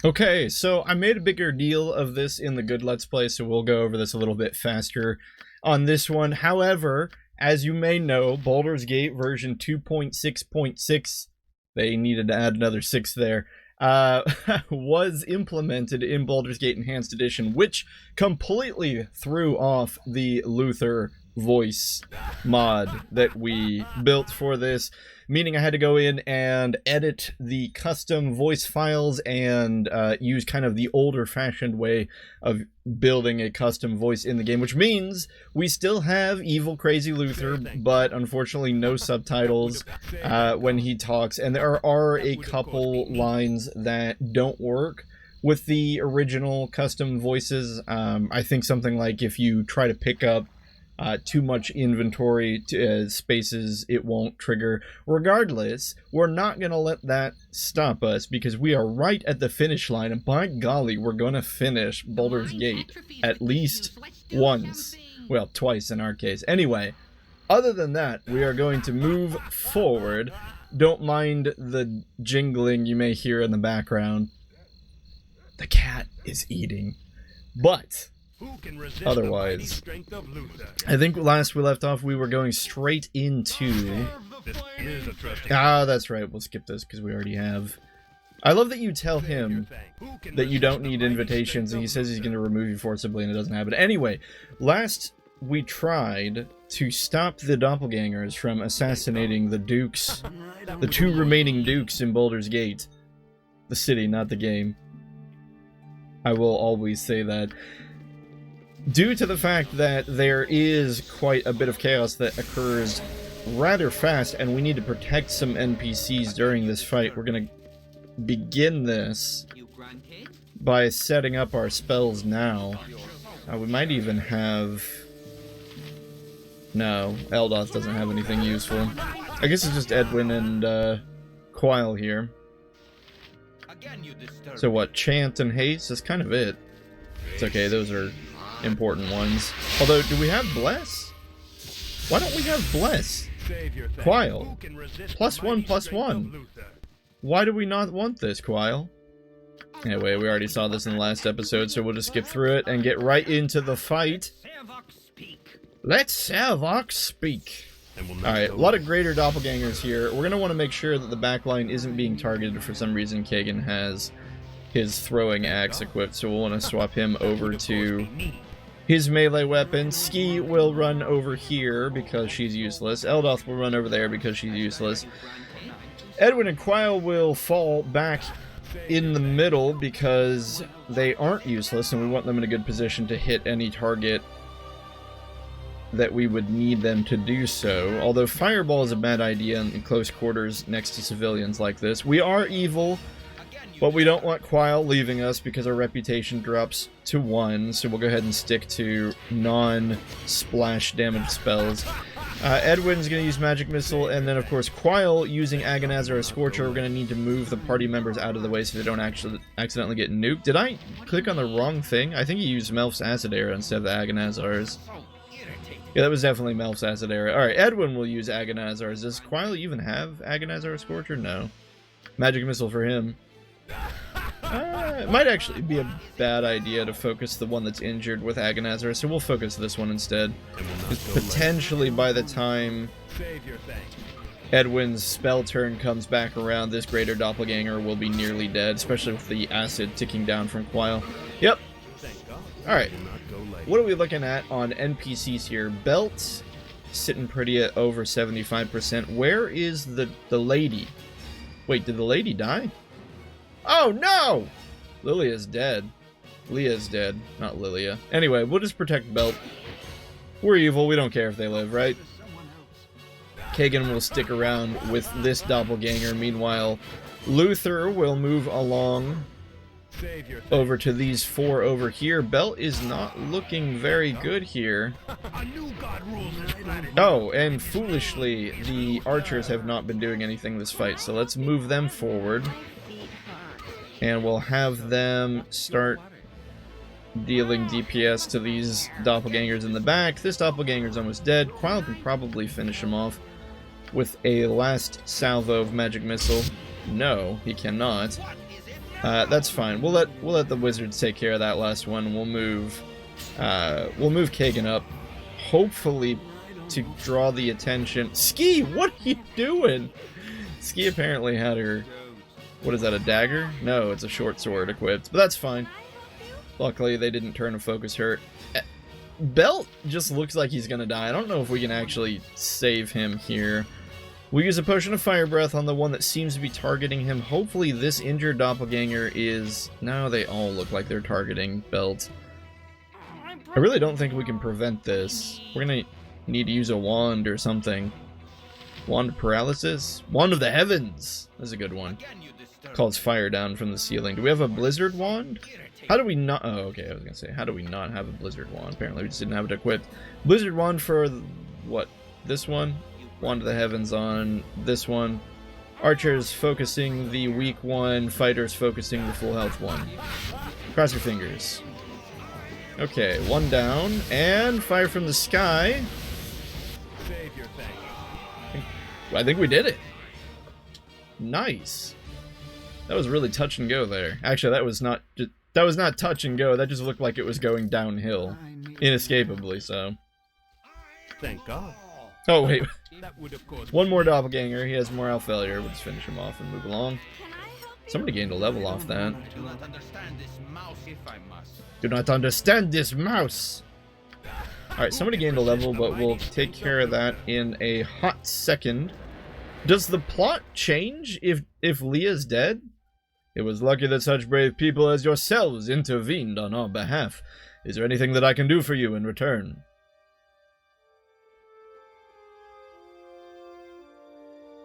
Okay, so I made a bigger deal of this in the good Let's Play, so we'll go over this a little bit faster on this one. However, as you may know, Baldur's Gate version 2.6.6, they needed to add another 6 there, was implemented in Baldur's Gate Enhanced Edition, which completely threw off the Luther voice mod that we built for this, meaning I had to go in and edit the custom voice files and use kind of the older-fashioned way of building a custom voice in the game, which means we still have evil, crazy Luther, but unfortunately no subtitles when he talks, and there are a couple lines that don't work with the original custom voices. I think something like if you try to pick up too much inventory spaces, it won't trigger. Regardless, we're not going to let that stop us because we are right at the finish line, and by golly, we're going to finish Baldur's Gate at least once. Well, twice in our case. Anyway, other than that, we are going to move forward. Don't mind the jingling you may hear in the background. The cat is eating. But otherwise, I think last we left off, we were going straight into... that's right, we'll skip this because we already have. I love that you tell him that you don't need invitations, and he says he's going to remove you forcibly, and it doesn't happen. Anyway, last we tried to stop the doppelgangers from assassinating the dukes, the 2 remaining dukes in Baldur's Gate. The city, not the game. I will always say that. Due to the fact that there is quite a bit of chaos that occurs rather fast, and we need to protect some NPCs during this fight, we're going to begin this by setting up our spells now. We might even have... No, Eldoth doesn't have anything useful. I guess it's just Edwin and Quile here. So what, Chant and Haste is kind of it. It's okay, those are important ones. Although, do we have Bless? Why don't we have Bless? Quile. +1/+1. Why do we not want this, Quile? Anyway, we already saw this in the last episode, so we'll just skip through it and get right into the fight. Let Servox speak. Alright, a lot of greater doppelgangers here. We're going to want to make sure that the backline isn't being targeted for some reason. Kagan has his throwing axe equipped, so we'll want to swap him over to his melee weapon. Ski will run over here because she's useless. Eldoth will run over there because she's useless. Edwin and Quile will fall back in the middle because they aren't useless, and we want them in a good position to hit any target that we would need them to do so. Although Fireball is a bad idea in close quarters next to civilians like this. We are evil, but we don't want Quile leaving us because our reputation drops to 1, so we'll go ahead and stick to non-splash damage spells. Edwin's going to use Magic Missile, and then of course Quile using Agonaz or a Scorcher. We're going to need to move the party members out of the way so they don't actually accidentally get nuked. Did I click on the wrong thing? I think he used Melf's Acid Arrow instead of the Agonazars. Yeah, that was definitely Melf's Acid Arrow. Alright, Edwin will use Agonazars. Does Quile even have Agonazar or Scorcher? No. Magic Missile for him. It might actually be a bad idea to focus the one that's injured with Agonazar, so we'll focus this one instead. Because potentially by the time Edwin's spell turn comes back around, this greater doppelganger will be nearly dead, especially with the acid ticking down from Quile. Yep. Alright. What are we looking at on NPCs here? Belt sitting pretty at over 75%. Where is the lady? Wait, did the lady die? Oh no! Lilia's dead. Leah's dead, not Lilia. Anyway, we'll just protect Belt. We're evil, we don't care if they live, right? Kagan will stick around with this doppelganger. Meanwhile, Luther will move along over to these 4 over here. Belt is not looking very good here. Oh, and foolishly, the archers have not been doing anything this fight, so let's move them forward. And we'll have them start dealing DPS to these doppelgangers in the back. This doppelganger's almost dead. Quile can probably finish him off with a last salvo of Magic Missile. No, he cannot. That's fine. We'll let the wizards take care of that last one. We'll move Kagan up, hopefully to draw the attention. Ski, what are you doing? Ski apparently had her, what is that, a dagger? No, it's a short sword equipped, but that's fine. Luckily, they didn't turn a focus hurt. Belt just looks like he's gonna die. I don't know if we can actually save him here. We'll use a potion of fire breath on the one that seems to be targeting him. Hopefully this injured doppelganger is... No, they all look like they're targeting Belt. I really don't think we can prevent this. We're gonna need to use a wand or something. Wand of paralysis? Wand of the heavens! That's a good one. Calls fire down from the ceiling. Do we have a blizzard wand? How do we not... Oh, okay, I was gonna say, how do we not have a blizzard wand? Apparently we just didn't have it equipped. Blizzard wand for... what? This one? Wand of the heavens on this one. Archers focusing the weak one. Fighters focusing the full health one. Cross your fingers. Okay, one down. And fire from the sky. I think we did it. Nice. That was really touch and go there. Actually, that was not touch and go. That just looked like it was going downhill, inescapably. So. Thank God. Oh wait. One more doppelganger. He has morale failure. We'll just finish him off and move along. Somebody gained a level off that. Do not understand this mouse if I must. Do not understand this mouse. Alright, somebody gained a level, but we'll take care of that in a hot second. Does the plot change if Leah's dead? It was lucky that such brave people as yourselves intervened on our behalf. Is there anything that I can do for you in return?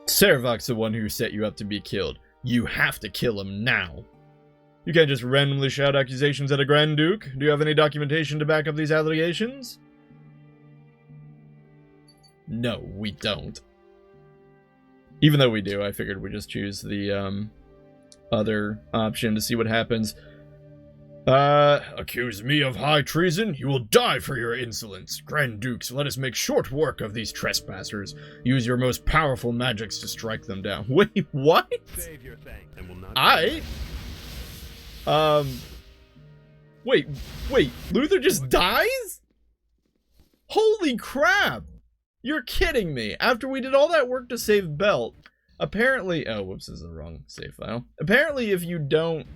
Saravok's the one who set you up to be killed. You have to kill him now. You can't just randomly shout accusations at a Grand Duke. Do you have any documentation to back up these allegations? No, we don't. Even though we do, I figured we'd just choose the other option to see what happens. Accuse me of high treason? You will die for your insolence. Grand Dukes, let us make short work of these trespassers. Use your most powerful magics to strike them down. Wait, what? Save your thanks and will not Wait, Luther just dies? Holy crap! You're kidding me. After we did all that work to save Belt, apparently... Oh, whoops, this is the wrong save file. Apparently, if you don't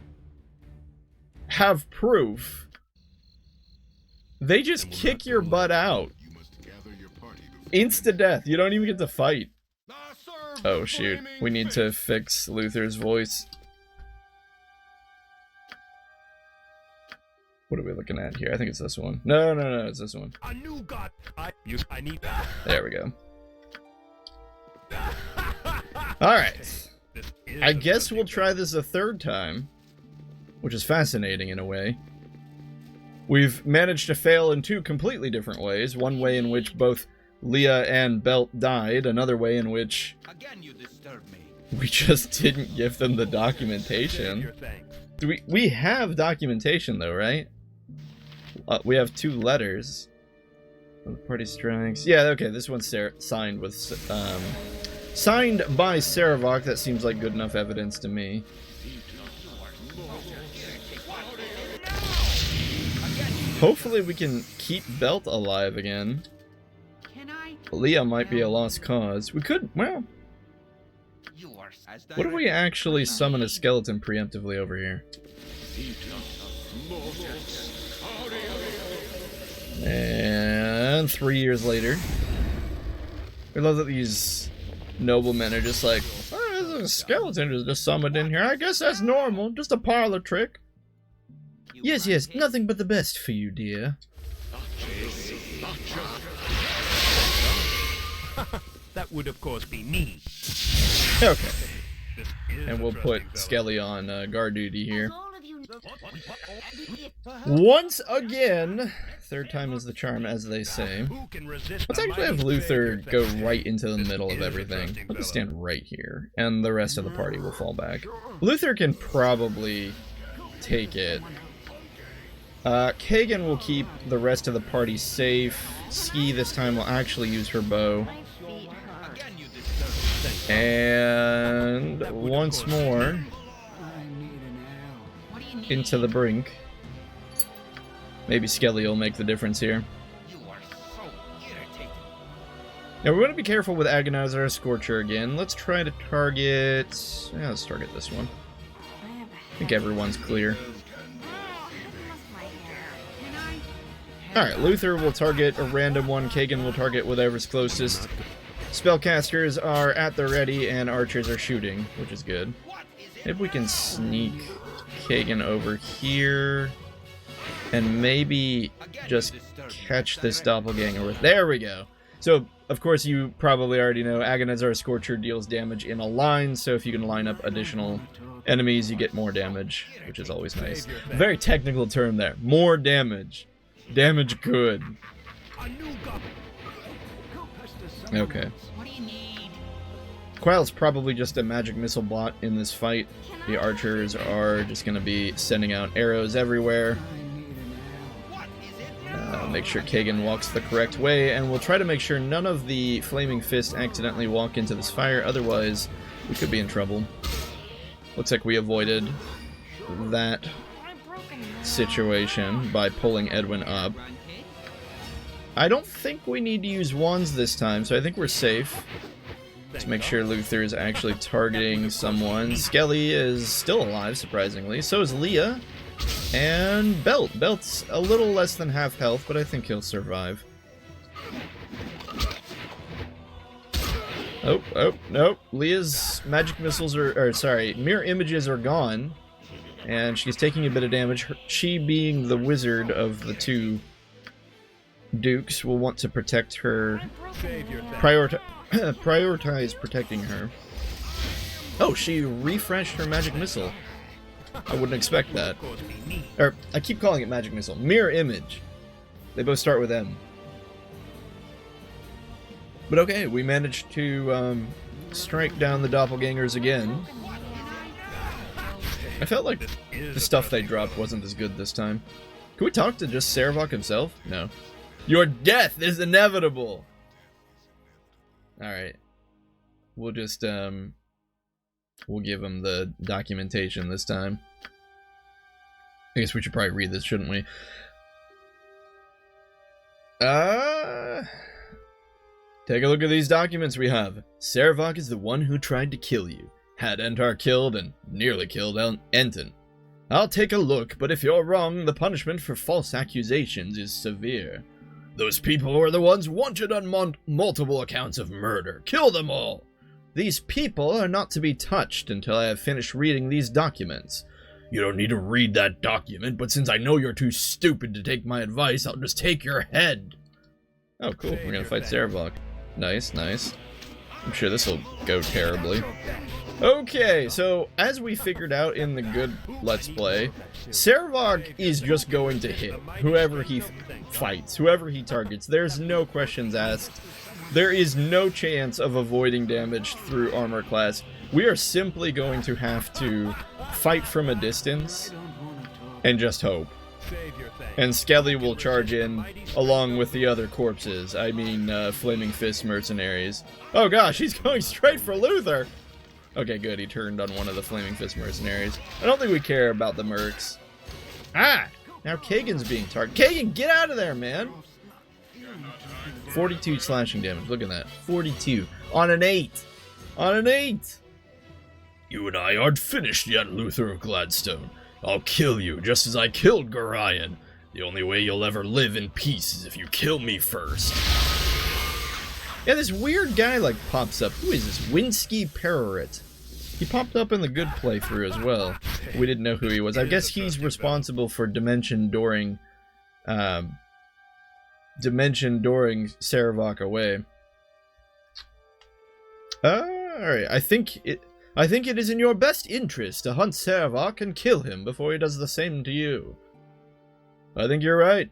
have proof, they just kick your butt out. Insta-death. You don't even get to fight. Oh, shoot. We need to fix Luther's voice. What are we looking at here? I think it's this one. No, it's this one. A new god. I need that. There we go. Alright. I guess we'll try this a third time, which is fascinating in a way. We've managed to fail in two completely different ways. One way in which both Leah and Belt died. Another way in which Again, you disturb me. we just didn't give them the documentation. We have documentation though, right? We have 2 letters. The party strikes. Yeah, okay, this one's signed with signed by Saravok. That seems like good enough evidence to me. Hopefully we can keep Belt alive again. Leah might be a lost cause. We could, well... What if we actually summon a skeleton preemptively over here? And 3 years later. I love that these noblemen are just like, oh, there's a skeleton is just summoned in here. I guess that's normal. Just a parlor trick. Yes, nothing but the best for you, dear. That would, of course, be me. Okay. And we'll put Skelly on guard duty here. Once again, third time is the charm, as they say. Let's actually have Luther go right into the middle of everything. Let's stand right here, and the rest of the party will fall back. Luther can probably take it. Kagan will keep the rest of the party safe. Ski this time will actually use her bow. And once more, into the brink. Maybe Skelly will make the difference here. You are so irritating. Now we're going to be careful with Agonizer Scorcher again. Let's try to target... Yeah, let's target this one. I think everyone's clear. Alright, Luther will target a random one. Kagan will target whatever's closest. Spellcasters are at the ready and archers are shooting, which is good. Maybe we can sneak Kagan over here and maybe just catch this doppelganger with... There we go! So, of course, you probably already know Agonizer Scorcher deals damage in a line, so if you can line up additional enemies, you get more damage, which is always nice. Very technical term there. More damage. Damage good. Okay. Quail's probably just a magic missile bot in this fight. The archers are just going to be sending out arrows everywhere. Make sure Kagan walks the correct way, and we'll try to make sure none of the Flaming Fists accidentally walk into this fire, otherwise we could be in trouble. Looks like we avoided that situation by pulling Edwin up. I don't think we need to use wands this time, so I think we're safe. Let's make sure Luther is actually targeting someone. Skelly is still alive, surprisingly. So is Leah. And Belt. Belt's a little less than half health, but I think he'll survive. Oh, nope. Leah's magic missiles sorry, mirror images are gone. And she's taking a bit of damage. She, being the wizard of the two dukes, will want to protect her. Prioritize protecting her. Oh, she refreshed her magic missile. I wouldn't expect that. Or, I keep calling it magic missile. Mirror image. They both start with M. But okay, we managed to strike down the doppelgangers again. I felt like the stuff they dropped wasn't as good this time. Can we talk to just Sarevok himself? No. Your death is inevitable! Alright. We'll just, we'll give him the documentation this time. I guess we should probably read this, shouldn't we? Take a look at these documents we have. Sarevok is the one who tried to kill you. Had Entar killed and nearly killed Enton. I'll take a look, but if you're wrong, the punishment for false accusations is severe. Those people were the ones wanted on multiple accounts of murder. Kill them all! These people are not to be touched until I have finished reading these documents. You don't need to read that document, but since I know you're too stupid to take my advice, I'll just take your head. Oh, cool. We're gonna fight Sarevok. Nice, nice. I'm sure this will go terribly. Okay, so as we figured out in the good Let's Play, Sarevok is just going to hit whoever he fights, whoever he targets. There's no questions asked. There is no chance of avoiding damage through armor class. We are simply going to have to fight from a distance and just hope. And Skelly will charge in along with the other corpses. I mean, Flaming Fist mercenaries. Oh gosh, he's going straight for Luther! Okay, good, he turned on one of the Flaming Fist mercenaries. I don't think we care about the mercs. Ah! Now Kagan's being targeted. Kagan, get out of there, man! 42 slashing damage, look at that. 42. On an 8! On an 8! You and I aren't finished yet, Luther of Gladstone. I'll kill you, just as I killed Gorion. The only way you'll ever live in peace is if you kill me first. Yeah, this weird guy, like, pops up. Who is this? Winsky Pererit. He popped up in the good playthrough as well. We didn't know who he was. I guess he's responsible for dimension dooring Sarevok away. Alright, I think it is in your best interest to hunt Sarevok and kill him before he does the same to you. I think you're right.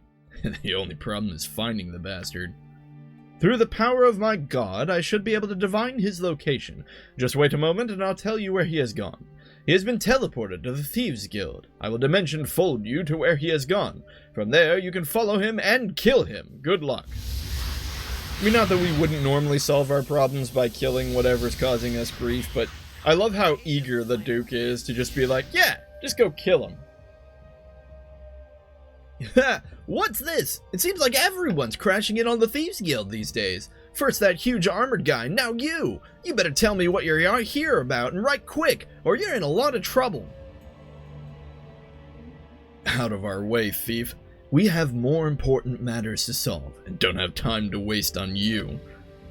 The only problem is finding the bastard. Through the power of my god, I should be able to divine his location. Just wait a moment and I'll tell you where he has gone. He has been teleported to the Thieves Guild. I will dimension fold you to where he has gone. From there, you can follow him and kill him. Good luck. I mean, not that we wouldn't normally solve our problems by killing whatever's causing us grief, but I love how eager the Duke is to just be like, yeah, just go kill him. What's this? It seems like everyone's crashing in on the Thieves Guild these days. First that huge armored guy, now you! You better tell me what you're here about, and right quick, or you're in a lot of trouble. Out of our way, thief. We have more important matters to solve, and don't have time to waste on you.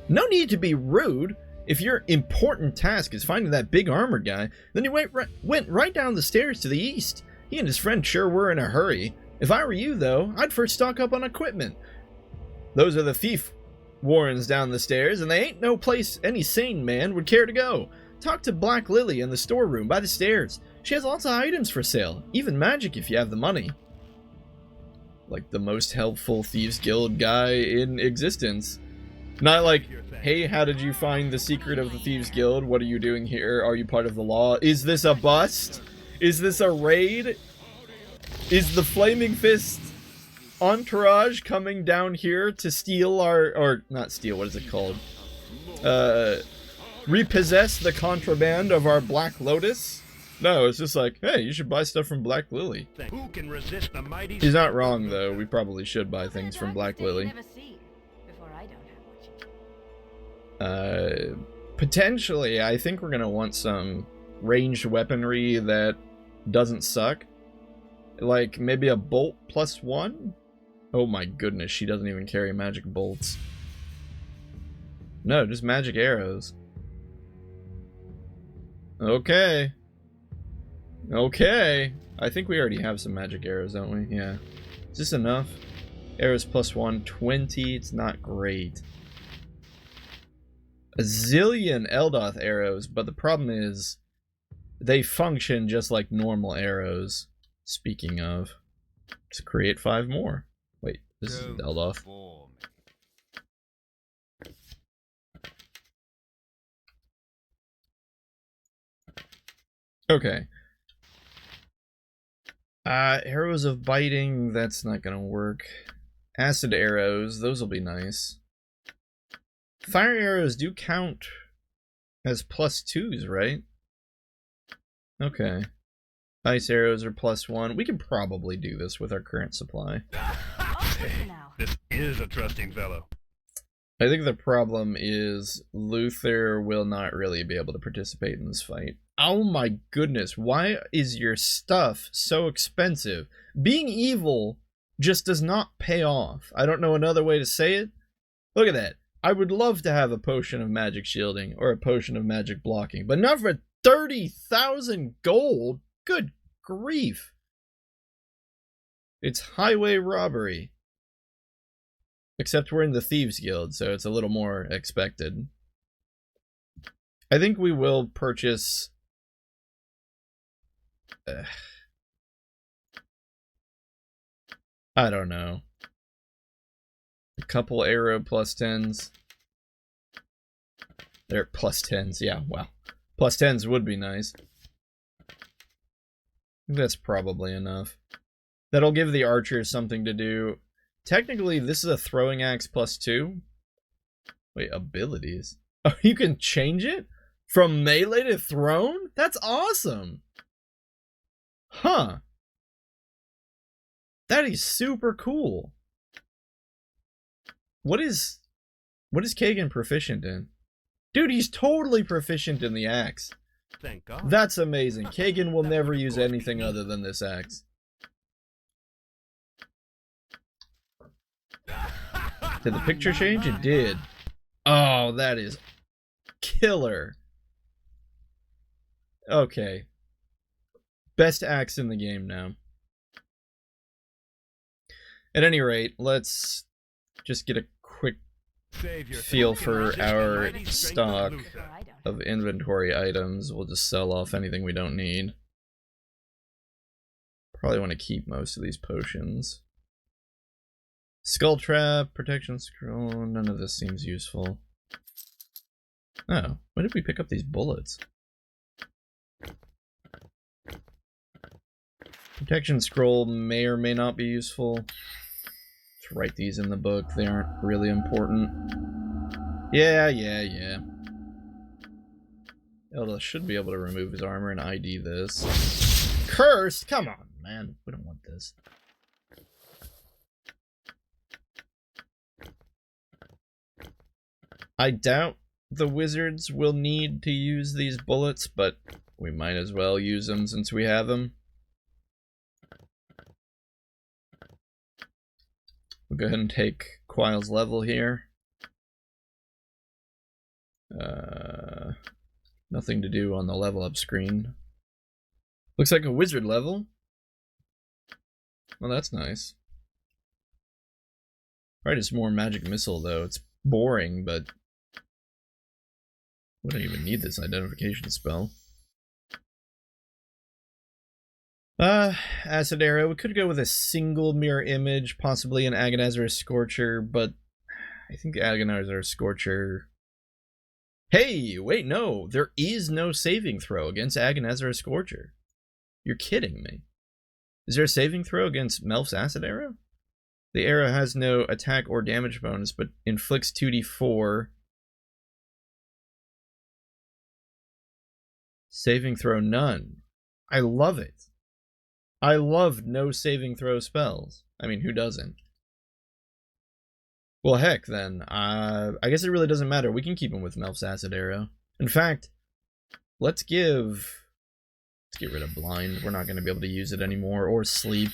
No need to be rude. If your important task is finding that big armored guy, then you went right down the stairs to the east. He and his friend sure were in a hurry. If I were you, though, I'd first stock up on equipment. Those are the thief warrens down the stairs, and they ain't no place any sane man would care to go. Talk to Black Lily in the storeroom by the stairs. She has lots of items for sale, even magic if you have the money. Like the most helpful Thieves Guild guy in existence. Not like, hey, how did you find the secret of the Thieves Guild? What are you doing here? Are you part of the law? Is this a bust? Is this a raid? Is the Flaming Fist entourage coming down here to steal our, or not steal, what is it called? Repossess the contraband of our Black Lotus? No, it's just like, hey, you should buy stuff from Black Lily. Who can resist the mighty? He's not wrong, though. We probably should buy things from Black Lily. Potentially, I think we're gonna want some ranged weaponry that doesn't suck. Like, maybe a bolt +1? Oh my goodness, she doesn't even carry magic bolts. No, just magic arrows. Okay. Okay. I think we already have some magic arrows, don't we? Yeah. Is this enough? Arrows +1, 20. It's not great. A zillion Eldoth arrows, but the problem is they function just like normal arrows. Speaking of, just create 5 more. Wait, this is Eldoth. Okay. Arrows of biting, that's not gonna work. Acid arrows, those will be nice. Fire arrows do count as +2s, right? Okay. Ice arrows are +1. We can probably do this with our current supply. This is a trusting fellow. I think the problem is Luther will not really be able to participate in this fight. Oh my goodness, why is your stuff so expensive? Being evil just does not pay off. I don't know another way to say it. Look at that. I would love to have a potion of magic shielding or a potion of magic blocking, but not for 30,000 gold. Good grief. It's highway robbery. Except we're in the Thieves Guild, so it's a little more expected. I think we will purchase... I don't know. A couple arrow +10s. They're +10s, yeah, wow. +10s would be nice. That's probably enough. That'll give the archers something to do. Technically, this is a throwing axe +2. Wait, abilities? Oh, you can change it? From melee to thrown? That's awesome! Huh. That is super cool. What is Kagan proficient in? Dude, he's totally proficient in the axe. Thank God. That's amazing. Kagan will never use anything other than this axe. Did the picture change? It did. Oh, that is killer. Okay. Best axe in the game now. At any rate, let's just get a quick feel for our stock of inventory items. We'll just sell off anything we don't need. Probably want to keep most of these potions. Skull trap, protection scroll, none of this seems useful. Oh, when did we pick up these bullets? Protection scroll may or may not be useful. Let's write these in the book, they aren't really important. Yeah. Elda should be able to remove his armor and ID this. Cursed? Come on, man. We don't want this. I doubt the wizards will need to use these bullets, but we might as well use them since we have them. We'll go ahead and take Quail's level here. Nothing to do on the level up screen. Looks like a wizard level. Well, that's nice. Right, it's more magic missile though. It's boring, but we don't even need this identification spell. Acid Arrow. We could go with a single mirror image, possibly an Agonizer Scorcher, but I think Agonizer Scorcher... Hey, wait, no. There is no saving throw against Agonizer Scorcher. You're kidding me. Is there a saving throw against Melf's Acid Arrow? The arrow has no attack or damage bonus, but inflicts 2d4. Saving throw none. I love it. I love no saving throw spells. I mean, who doesn't? Well, heck, then. I guess it really doesn't matter. We can keep him with Melf's Acid Arrow. In fact, let's get rid of Blind. We're not going to be able to use it anymore. Or Sleep.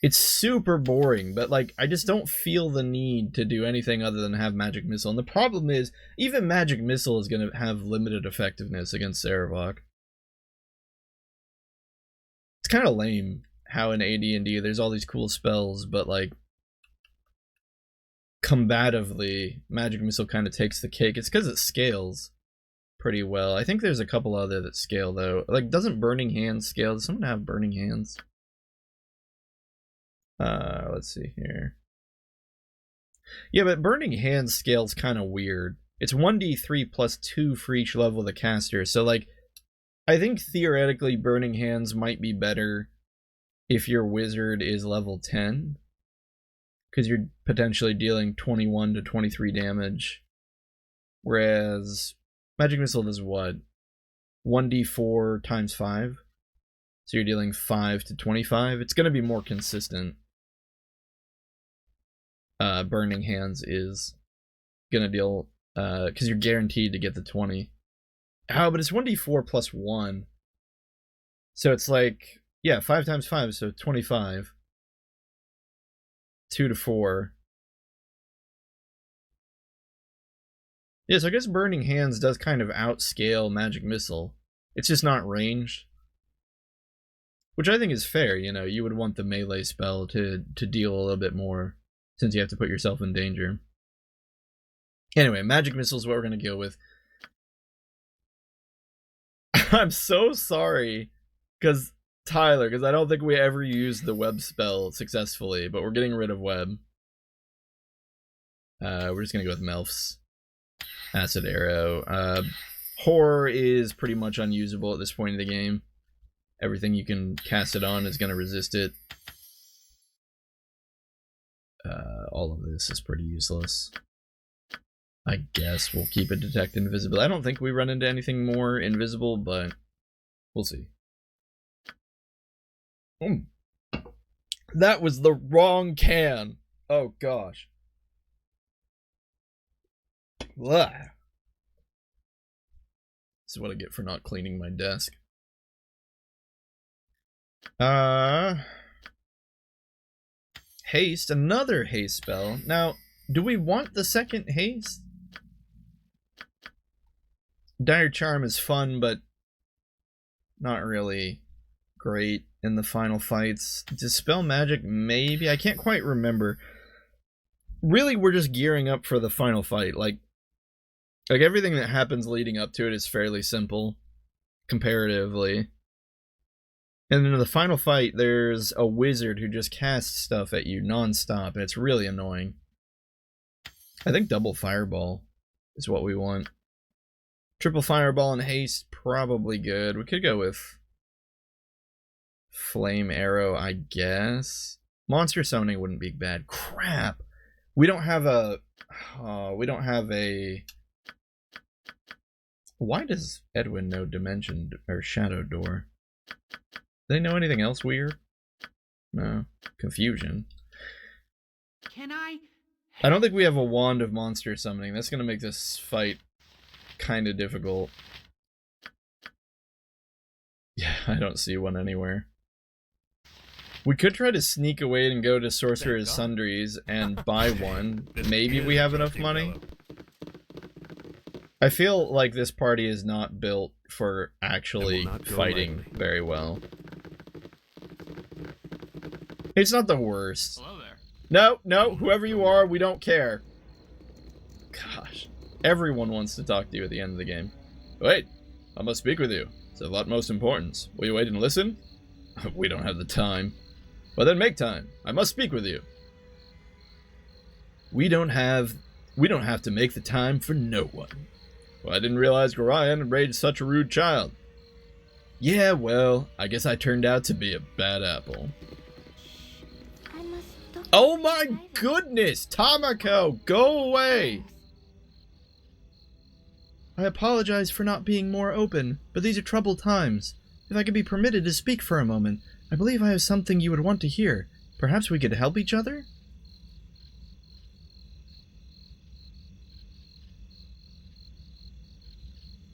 It's super boring, but, like, I just don't feel the need to do anything other than have Magic Missile. And the problem is, even Magic Missile is going to have limited effectiveness against Sarevok. It's kind of lame how in AD&D there's all these cool spells, but, like, combatively, Magic Missile kind of takes the cake. It's because it scales pretty well. I think there's a couple other that scale, though. Like, doesn't Burning Hands scale? Does someone have Burning Hands? Let's see here. Yeah, but Burning Hands scale's kind of weird. It's 1d3 plus 2 for each level of the caster. So, like, I think theoretically Burning Hands might be better if your wizard is level 10. Because you're potentially dealing 21 to 23 damage. Whereas Magic Missile does what? 1d4 times 5? So you're dealing 5 to 25. It's going to be more consistent. Burning Hands is going to deal... because you're guaranteed to get the 20. Oh, but it's 1d4 plus 1. So it's like... Yeah, 5 times 5, so 25. 2 to 4. Yeah, so I guess Burning Hands does kind of outscale Magic Missile. It's just not ranged. Which I think is fair, you know. You would want the melee spell to deal a little bit more, since you have to put yourself in danger. Anyway, Magic Missile is what we're going to go with. I'm so sorry, Tyler, because I don't think we ever used the web spell successfully, but we're getting rid of web. We're just going to go with Melf's Acid Arrow. Horror is pretty much unusable at this point in the game. Everything you can cast it on is going to resist it. All of this is pretty useless. I guess we'll keep it Detect Invisible. I don't think we run into anything more invisible, but we'll see. That was the wrong can. Oh gosh. Ugh. This is what I get for not cleaning my desk. Haste, another haste spell. Now, do we want the second haste? Dire Charm is fun, but not really great in the final fights. Dispel Magic, maybe? I can't quite remember. Really, we're just gearing up for the final fight. Like everything that happens leading up to it is fairly simple, comparatively. And in the final fight, there's a wizard who just casts stuff at you non-stop, and it's really annoying. I think double fireball is what we want. Triple fireball and haste, probably good. We could go with flame arrow, I guess. Monster summoning wouldn't be bad. Crap! We don't have a... we don't have a... Why does Edwin know Dimension or Shadow Door? Do they know anything else weird? No. Confusion. Can I I don't think we have a wand of monster summoning. That's gonna make this fight kind of difficult. Yeah, I don't see one anywhere. We could try to sneak away and go to Sorcerer's Sundries and buy one. Maybe we have enough money. I feel like this party is not built for actually fighting very well. It's not the worst. Hello there. No, no, whoever you are, we don't care. Gosh, everyone wants to talk to you at the end of the game. Wait, I must speak with you. It's of utmost importance. Will you wait and listen? We don't have the time. Well then make time. I must speak with you. We don't have to make the time for no one. Well, I didn't realize Gorion had raised such a rude child. Yeah, well, I guess I turned out to be a bad apple. Oh my goodness! Tamako, go away! I apologize for not being more open, but these are troubled times. If I could be permitted to speak for a moment, I believe I have something you would want to hear. Perhaps we could help each other?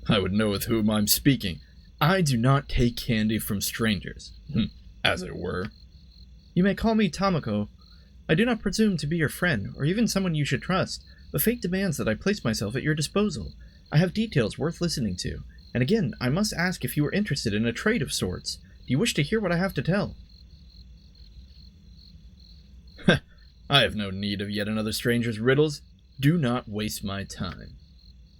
I would know with whom I'm speaking. I do not take candy from strangers, as it were. You may call me Tamako. I do not presume to be your friend, or even someone you should trust, but fate demands that I place myself at your disposal. I have details worth listening to, and again, I must ask if you are interested in a trade of sorts. Do you wish to hear what I have to tell? I have no need of yet another stranger's riddles. Do not waste my time.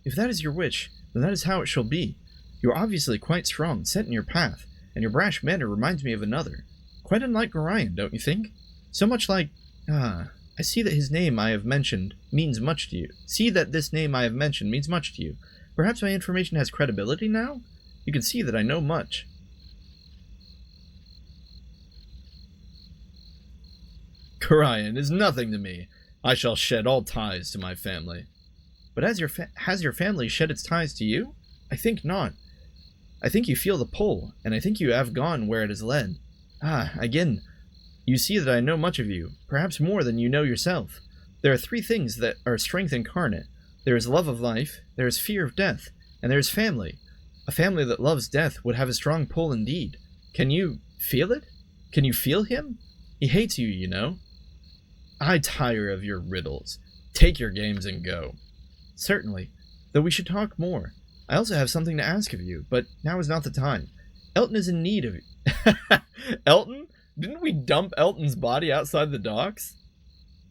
If that is your wish, then that is how it shall be. You are obviously quite strong, set in your path, and your brash manner reminds me of another. Quite unlike Gorion, don't you think? So much like... I see that his name I have mentioned means much to you. See that this name I have mentioned means much to you. Perhaps my information has credibility now? You can see that I know much. Gorion is nothing to me. I shall shed all ties to my family. But has your family shed its ties to you? I think not. I think you feel the pull, and I think you have gone where it has led. Again, you see that I know much of you, perhaps more than you know yourself. There are three things that are strength incarnate. There is love of life, there is fear of death, and there is family. A family that loves death would have a strong pull indeed. Can you feel it? Can you feel him? He hates you, you know. I tire of your riddles. Take your games and go. Certainly, though we should talk more. I also have something to ask of you, but now is not the time. Elton is in need of you. Elton? Didn't we dump Elton's body outside the docks?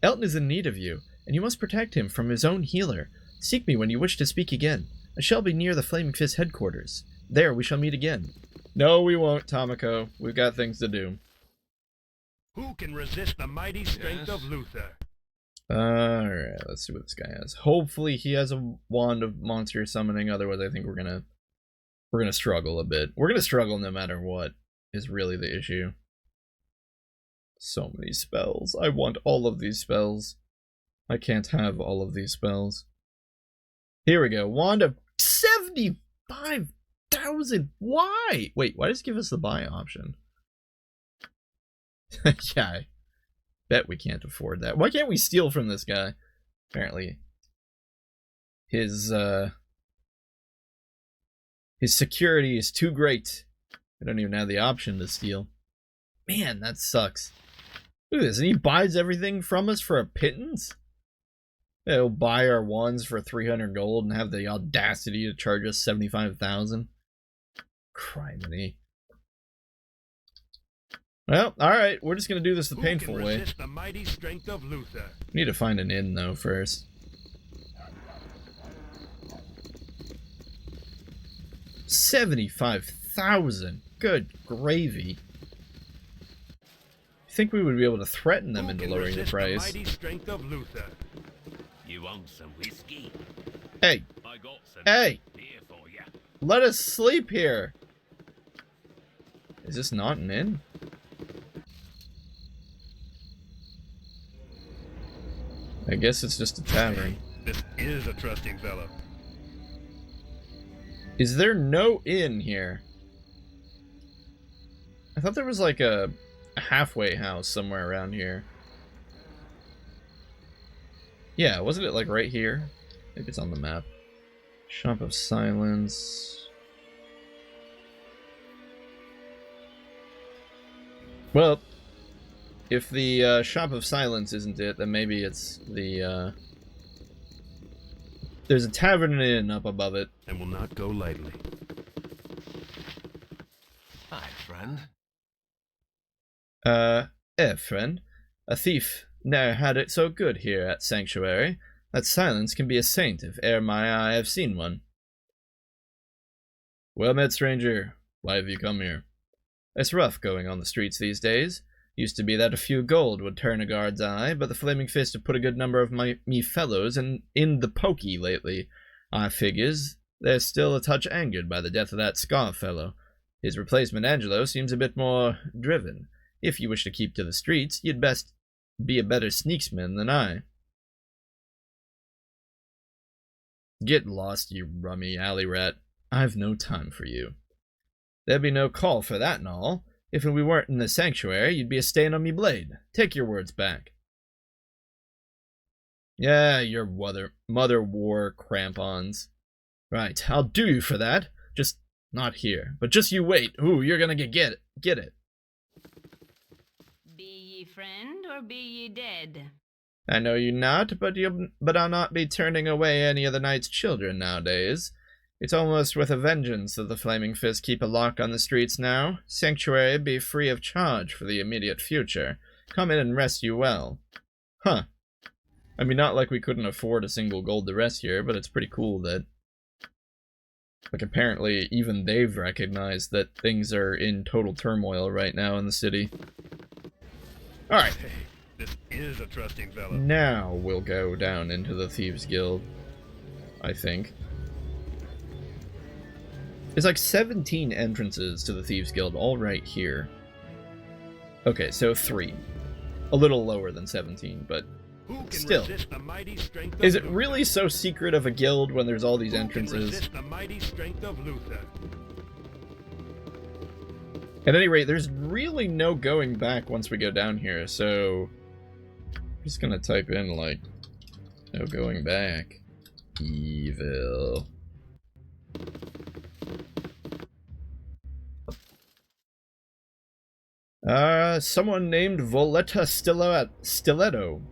Elton is in need of you, and you must protect him from his own healer. Seek me when you wish to speak again. I shall be near the Flaming Fist headquarters. There we shall meet again. No, we won't, Tamako. We've got things to do. Who can resist the mighty strength of Luther? Alright, let's see what this guy has. Hopefully he has a wand of monster summoning, otherwise I think we're gonna struggle a bit. We're gonna struggle no matter what, is really the issue. So many spells. I want all of these spells. I can't have all of these spells. Here we go. Wand of 75,000. Why? Wait, why does it give us the buy option? Yeah, I bet we can't afford that. Why can't we steal from this guy? Apparently, his security is too great. I don't even have the option to steal. Man, that sucks. Look at this, and he buys everything from us for a pittance? He'll buy our wands for 300 gold and have the audacity to charge us 75,000. Criminy. Well, alright, we're just gonna do this the painful way. The mighty strength of Luther? We need to find an inn, though, first. $75,000. Good gravy. I think we would be able to threaten them into lowering the price. The mighty strength of Luther? You want some whiskey? Hey! I got some Hey! beer for ya. Let us sleep here! Is this not an inn? I guess it's just a tavern. This is a trusting fellow. Is there no inn here? I thought there was like a halfway house somewhere around here. Yeah, wasn't it like right here? Maybe it's on the map. Shop of Silence. Well, if the Shop of Silence isn't it, then maybe it's the, there's a tavern and inn up above it. And will not go lightly. Hi, friend. Friend. A thief ne'er had it so good here at Sanctuary. That Silence can be a saint if e'er my eye have seen one. Well met, stranger. Why have you come here? It's rough going on the streets these days. Used to be that a few gold would turn a guard's eye, but the Flaming Fist have put a good number of me fellows in the pokey lately. I figures they're still a touch angered by the death of that Scar fellow. His replacement Angelo seems a bit more driven. If you wish to keep to the streets, you'd best be a better sneaksman than I. Get lost, you rummy alley rat. I've no time for you. There'd be no call for that and all. If we weren't in the sanctuary, you'd be a stain on me blade. Take your words back. Yeah, your mother wore crampons. Right, I'll do you for that. Just not here. But just you wait. Ooh, you're gonna get it. Be ye friend or be ye dead? I know you not, but I'll not be turning away any of the knight's children nowadays. It's almost with a vengeance that the Flaming Fist keep a lock on the streets now. Sanctuary be free of charge for the immediate future. Come in and rest you well. Huh. I mean, not like we couldn't afford a single gold to rest here, but it's pretty cool that, like, apparently even they've recognized that things are in total turmoil right now in the city. Alright. Hey, this is a trusting fellow. Now we'll go down into the Thieves Guild, I think. There's like 17 entrances to the Thieves Guild, all right here. Okay, so 3. A little lower than 17, but Who can still. resist the mighty strength of Is it Luther? really so secret of a guild when there's all these Who can entrances? resist the mighty strength of Luther? At any rate, there's really no going back once we go down here, so I'm just gonna type in, like, no going back. Evil. Someone named Voletta Stiletto.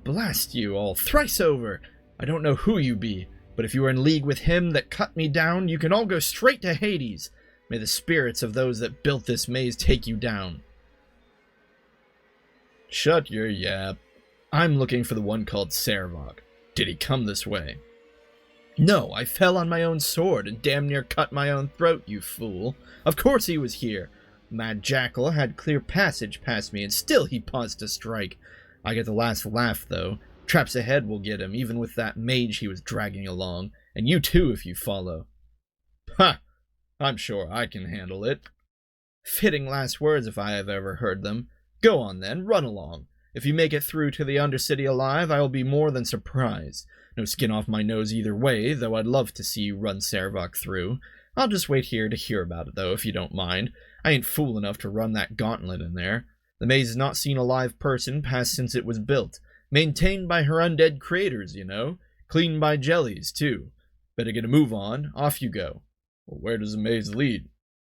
Blast you all thrice over! I don't know who you be, but if you are in league with him that cut me down, you can all go straight to Hades. May the spirits of those that built this maze take you down. Shut your yap. I'm looking for the one called Servok. Did he come this way? No, I fell on my own sword and damn near cut my own throat, you fool. Of course he was here. Mad Jackal had clear passage past me, and still he paused to strike. I get the last laugh, though. Traps ahead will get him, even with that mage he was dragging along. And you too, if you follow. Ha! I'm sure I can handle it. Fitting last words if I have ever heard them. Go on then, run along. If you make it through to the Undercity alive, I will be more than surprised. No skin off my nose either way, though I'd love to see you run Servok through. I'll just wait here to hear about it, though, if you don't mind. I ain't fool enough to run that gauntlet in there. The maze has not seen a live person pass since it was built. Maintained by her undead creators, you know. Cleaned by jellies, too. Better get a move on. Off you go. Well, where does the maze lead?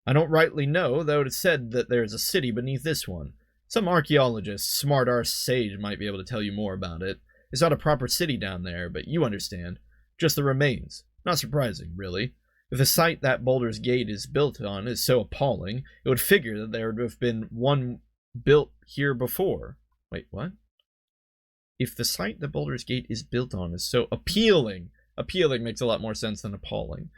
I don't rightly know, though it is said that there's a city beneath this one. Some archaeologist, smart-arse sage might be able to tell you more about it. It's not a proper city down there, but you understand. Just the remains. Not surprising, really. If the site that Baldur's Gate is built on is so appalling, it would figure that there would have been one built here before. Wait, what? If the site that Baldur's Gate is built on is so appealing. Appealing makes a lot more sense than appalling.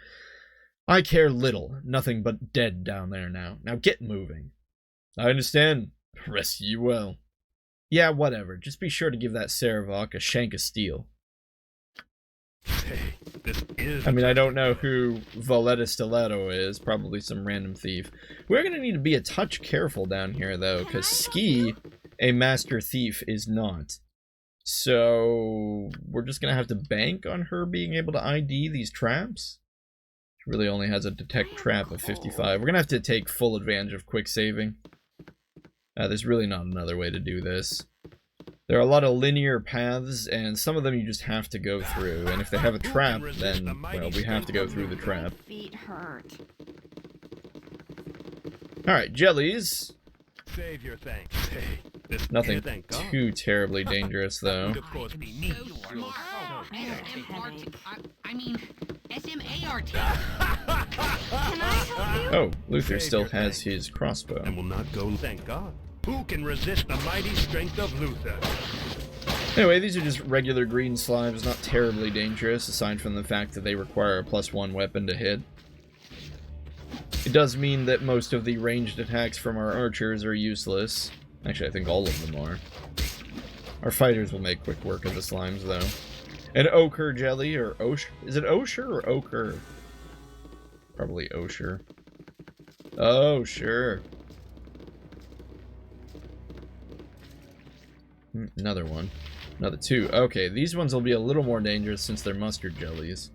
I care little. Nothing but dead down there now. Now get moving. I understand. Rest ye well. Yeah, whatever. Just be sure to give that Servok a shank of steel. Hey, this is. I mean, I don't know who Voletta Stiletto is. Probably some random thief. We're gonna need to be a touch careful down here, though, because Ski, a master thief, is not. So we're just gonna have to bank on her being able to ID these traps. She really only has a detect trap of 55. We're gonna have to take full advantage of quick saving. There's really not another way to do this. There are a lot of linear paths, and some of them you just have to go through. And if they have a trap, then, well, we have to go through the trap. Feet hurt. Alright, jellies. Save your thanks. Hey, this Nothing is, thank God. too terribly dangerous, though. Would of course be me. I mean, SMART. Can I help you? Oh, Luther still has his crossbow. And will not go. Thank God. Who can resist the mighty strength of Luther? Anyway, these are just regular green slimes, not terribly dangerous, aside from the fact that they require a +1 weapon to hit. It does mean that most of the ranged attacks from our archers are useless. Actually, I think all of them are. Our fighters will make quick work of the slimes, though. An ochre jelly, or Osher. Is it Osher or ochre? Probably Osher. Oh, sure. Another one. Another two. Okay, these ones will be a little more dangerous since they're mustard jellies.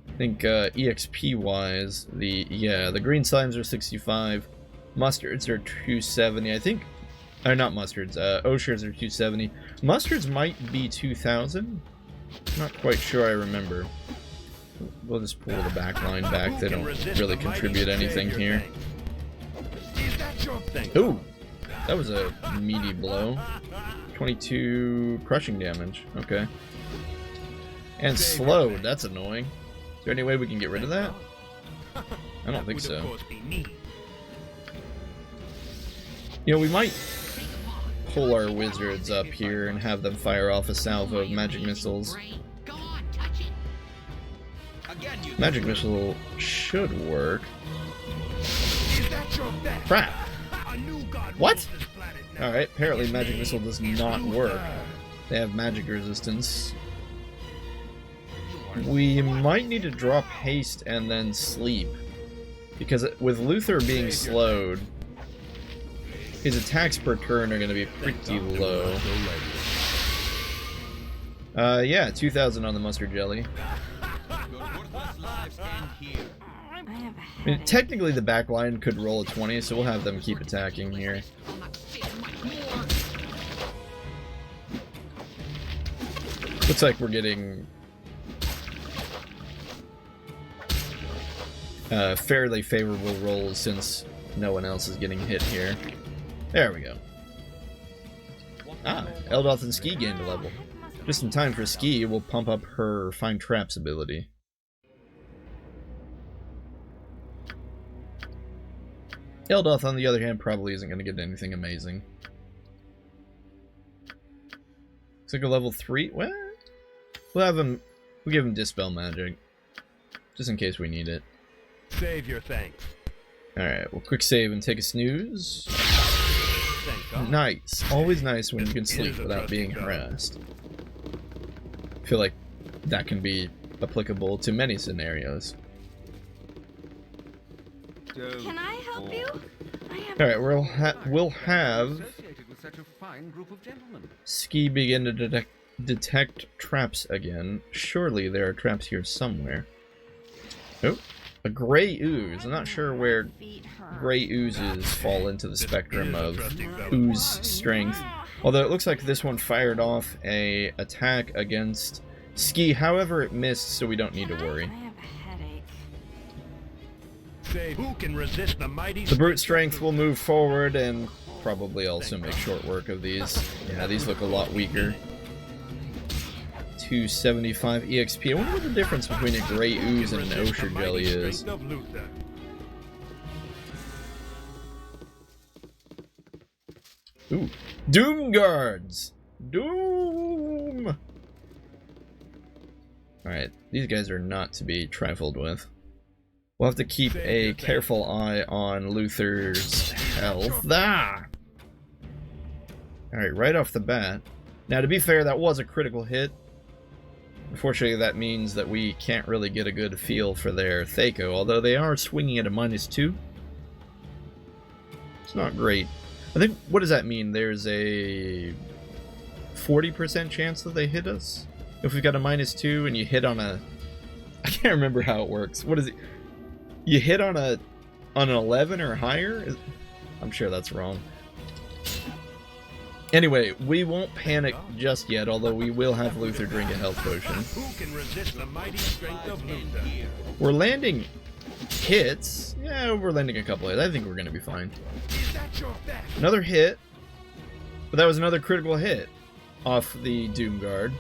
I think EXP-wise, the green slimes are 65. Mustards are 270, I think. Or not mustards, Oshers are 270. Mustards might be 2,000? Not quite sure I remember. We'll just pull the back line back. They don't really contribute anything here. Ooh! That was a meaty blow. 22 crushing damage. Okay. And slowed. That's annoying. Is there any way we can get rid of that? I don't think so. You know, we might pull our wizards up here and have them fire off a salvo of magic missiles. Magic missile should work. Crap! What? Alright, apparently magic missile does not work. They have magic resistance. We might need to drop haste and then sleep. Because with Luther being slowed, his attacks per turn are going to be pretty low. Yeah, 2,000 on the mustard jelly. I mean, technically the back line could roll a 20, so we'll have them keep attacking here. Looks like we're getting fairly favorable rolls since no one else is getting hit here. There we go. Ah, Eldoth and Ski gained a level. Just in time for Ski, we'll pump up her Find Traps ability. Eldoth, on the other hand, probably isn't going to get anything amazing. Looks like a level 3. Well, we'll have him. We'll give him Dispel Magic, just in case we need it. Save your thanks. All right, we'll quick save and take a snooze. Nice. Always nice when you can sleep without being harassed. I feel like that can be applicable to many scenarios. Can I help you? Alright, we'll have Ski begin to detect traps again. Surely there are traps here somewhere. Oh, a gray ooze. I'm not sure where gray oozes fall into the spectrum of ooze strength. Although it looks like this one fired off a attack against Ski. However, it missed, so we don't need to worry. Who can resist the mighty The brute strength will move forward and probably also make short work of these. Yeah, these look a lot weaker. 275 EXP. I wonder what the difference between a gray ooze and an Osher jelly is. Ooh. Doom guards! Doom! Alright, these guys are not to be trifled with. We'll have to keep a careful eye on Luther's health. Ah! Alright, right off the bat. Now, to be fair, that was a critical hit. Unfortunately, that means that we can't really get a good feel for their Thaco, although they are swinging at a -2. It's not great. I think, what does that mean? There's a 40% chance that they hit us? If we've got a -2 and you hit on a... I can't remember how it works. What is it? You hit on an 11 or higher? I'm sure that's wrong. Anyway, we won't panic just yet, although we will have Luther drink a health potion. Who can resist the mighty strength of Luther? We're landing hits. Yeah, we're landing a couple hits. I think we're going to be fine. Is that your best? Another hit. But that was another critical hit off the Doom Guard.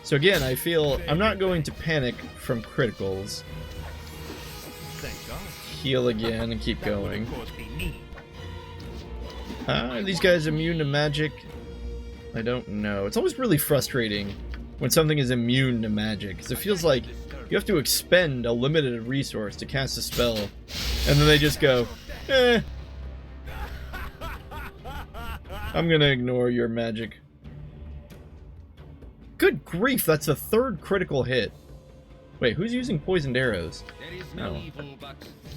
So again, I feel I'm not going to panic from criticals. Thank God. Heal again and keep That would, going. of course, be neat. Are these guys immune to magic? I don't know. It's always really frustrating when something is immune to magic, because it feels like you have to expend a limited resource to cast a spell, and then they just go, eh. I'm gonna ignore your magic. Good grief, that's the third critical hit. Wait, who's using poisoned arrows? Oh,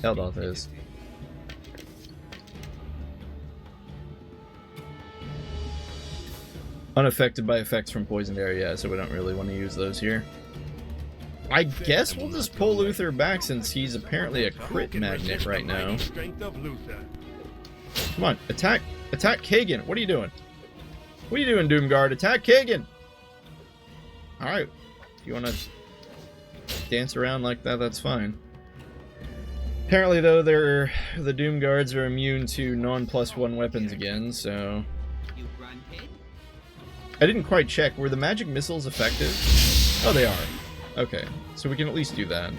Eldoth is. Unaffected by effects from poisoned arrow, yeah, so we don't really want to use those here. I guess we'll just pull Luther back since he's apparently a crit magnet right now. Come on, attack Kagan. What are you doing? What are you doing, Doomguard? Attack Kagan! Alright, if you want to dance around like that, that's fine. Apparently, though, the Doomguards are immune to non-+1 weapons again, so... I didn't quite check. Were the magic missiles effective? Oh, they are. Okay, so we can at least do that.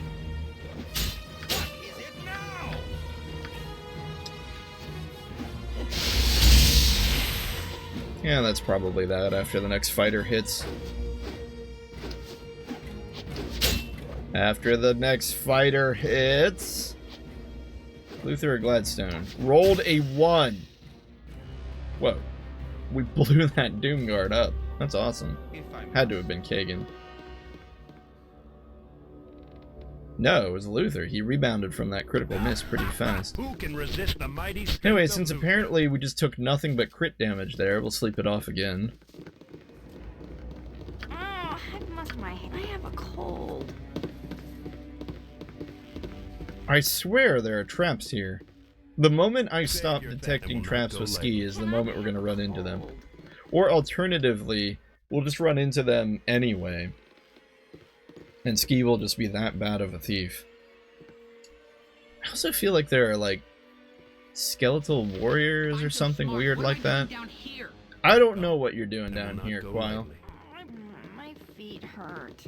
Yeah, that's probably that after the next fighter hits. After the next fighter hits... Luther or Gladstone? Rolled a 1. Whoa. We blew that Doomguard up. That's awesome. Had to have been Kagan. No, it was Luther. He rebounded from that critical miss pretty fast. Who can resist the mighty strength Anyway, of since Luther? apparently we just took nothing but crit damage there, we'll sleep it off again. Oh, heck must my head. I have a cold. I swear there are traps here. The moment I stop detecting traps with Ski is the moment we're going to run into them. Or alternatively, we'll just run into them anyway. And Ski will just be that bad of a thief. I also feel like there are, like, skeletal warriors or something weird like that. I don't know what you're doing down here, Quile. My feet hurt.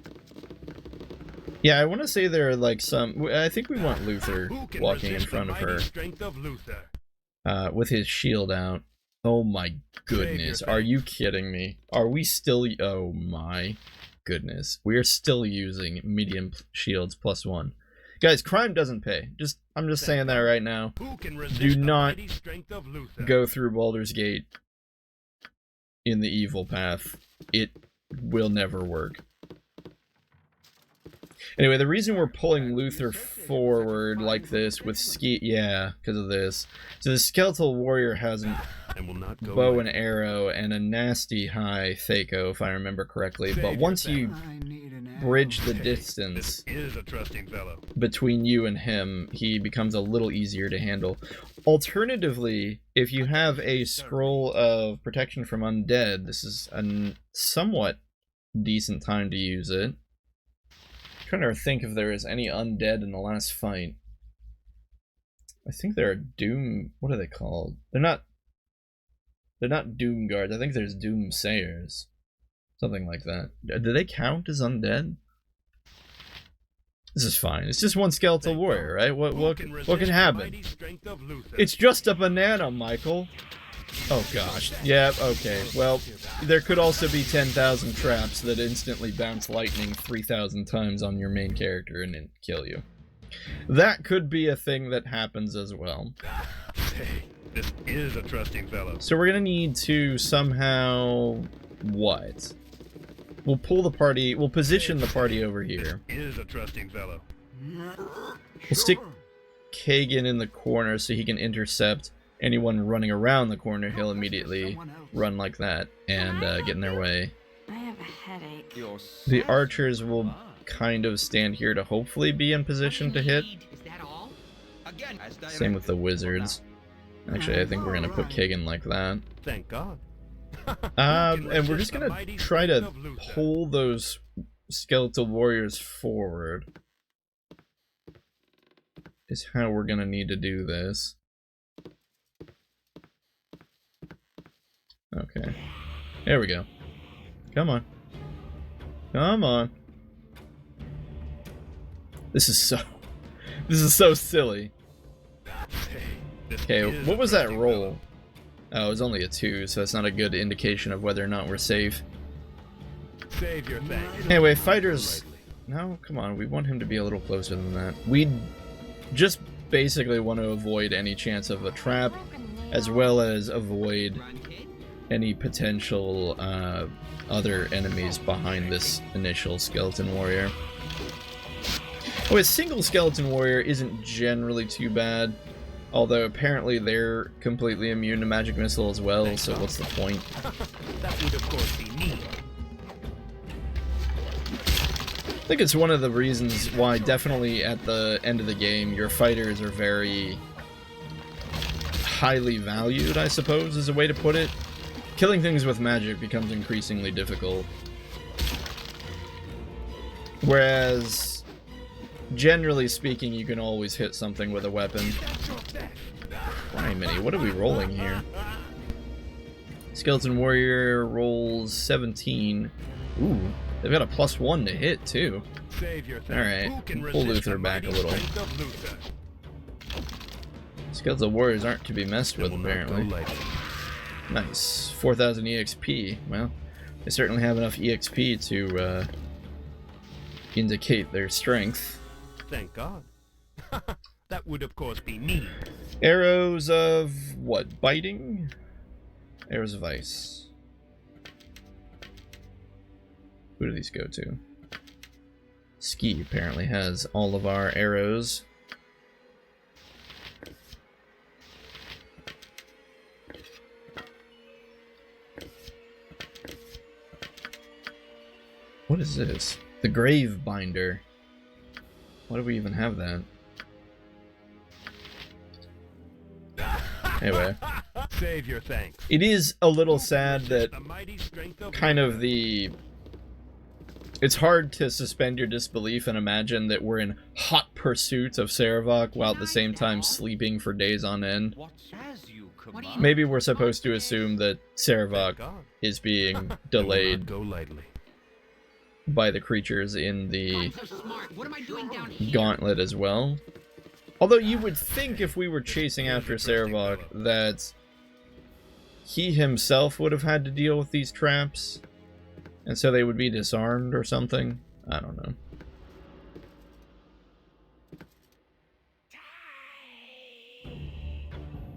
Yeah, I want to say there are, like, some... I think we want Luther Who can walking in resist front the of mighty her. strength of Luther? With his shield out. Oh my goodness, are you kidding me? Are we still... Oh my goodness. We are still using medium shields +1. Guys, crime doesn't pay. I'm just saying that right now. Who can resist Do the not mighty strength of Luther? go through Baldur's Gate in the evil path. It will never work. Anyway, the reason we're pulling Luther forward like this with Ski... Yeah, because of this. So the Skeletal Warrior has a And will not go bow away. and arrow and a nasty high Thaco, if I remember correctly. But once you bridge the distance This is a trusting fellow. between you and him, he becomes a little easier to handle. Alternatively, if you have a scroll of protection from undead, this is a somewhat decent time to use it. I'm trying to think if there is any undead in the last fight. I think there are Doom... What are they called? They're not Doom Guards. I think there's Doom Sayers. Something like that. Do they count as undead? This is fine. It's just one skeletal warrior, right? What can happen? It's just a banana, Michael. Oh gosh. Yeah, okay. Well, there could also be 10,000 traps that instantly bounce lightning 3,000 times on your main character and then kill you. That could be a thing that happens as well. Hey, this is a trusting fellow. So we're gonna need to somehow... What? We'll pull the party... We'll position the party over here. Is a trusting fellow. We'll stick Kagan in the corner so he can intercept anyone running around the corner. He'll immediately run like that and get in their way. I have a headache. The archers will kind of stand here to hopefully be in position to hit. Is that all? Same with the wizards. Actually, I think we're gonna put Kagan like that. Thank God. And we're just gonna try to pull those skeletal warriors forward. Is how we're gonna need to do this. Okay. There we go. Come on. Come on. This is so silly. Okay, what was that roll? Oh, it was only a 2, so that's not a good indication of whether or not we're safe. Anyway, fighters... No, come on, we want him to be a little closer than that. We just basically want to avoid any chance of a trap, as well as avoid any potential other enemies behind this initial skeleton warrior. Oh, a single skeleton warrior isn't generally too bad, although apparently they're completely immune to magic missile as well, so what's the point? That would of course be me. I think it's one of the reasons why definitely at the end of the game your fighters are very highly valued, I suppose is a way to put it. Killing things with magic becomes increasingly difficult. Whereas, generally speaking, you can always hit something with a weapon. Criminy, what are we rolling here? Skeleton Warrior rolls 17. Ooh, they've got a +1 to hit, too. Alright, pull Luther back a little. Skeleton Warriors aren't to be messed with, apparently. Nice. 4,000 EXP. Well, they certainly have enough EXP to indicate their strength. Thank God. That would of course be me. Arrows of what? Biting? Arrows of ice. Who do these go to? Ski apparently has all of our arrows. What is this? The Grave Binder. Why do we even have that? Anyway. Save your thanks. It is a little sad that kind of the... It's hard to suspend your disbelief and imagine that we're in hot pursuit of Sarevok while at the same time sleeping for days on end. Maybe we're supposed to assume that Sarevok is being delayed by the creatures in the gauntlet as well. Although you would think if we were chasing after Sarevok that he himself would have had to deal with these traps, and so they would be disarmed or something. I don't know.